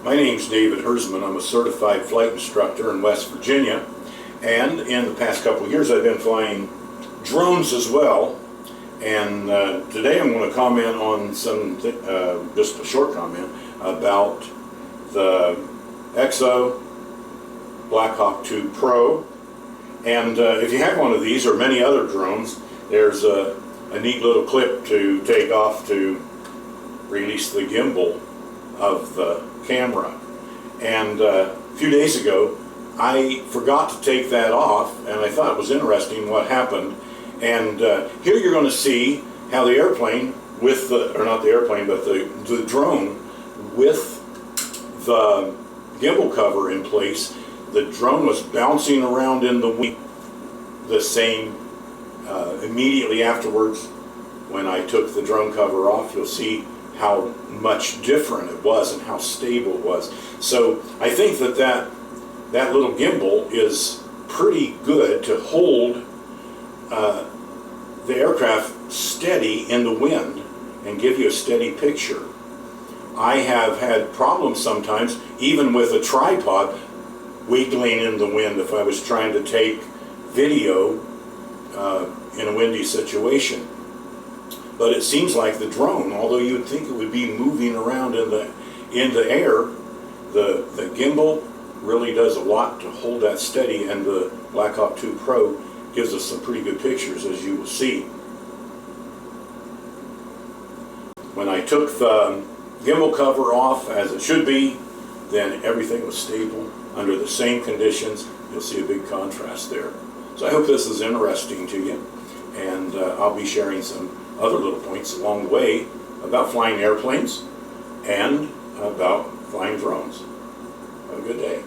My name's David Hersman. I'm a certified flight instructor in West Virginia, and in the past couple of years I've been flying drones as well. And today I'm going to comment on just a short comment about the EXO Blackhawk 2 Pro. And if you have one of these or many other drones, there's a neat little clip to take off to release the gimbal of the camera. And a few days ago I forgot to take that off, and I thought it was interesting what happened. And here you're going to see how the airplane with the, or not the airplane, but the drone with the gimbal cover in place, the drone was bouncing around in the wind. The same immediately afterwards, when I took the drone cover off, you'll see how much different it was and how stable it was. So I think that little gimbal is pretty good to hold the aircraft steady in the wind and give you a steady picture. I have had problems sometimes, even with a tripod, wiggling in the wind if I was trying to take video in a windy situation. But it seems like the drone, although you would think it would be moving around in the air, the gimbal really does a lot to hold that steady, and the Blackhawk 2 Pro gives us some pretty good pictures, as you will see. When I took the gimbal cover off, as it should be, then everything was stable under the same conditions. You'll see a big contrast there. So I hope this is interesting to you, and I'll be sharing some other little points along the way about flying airplanes and about flying drones. Have a good day.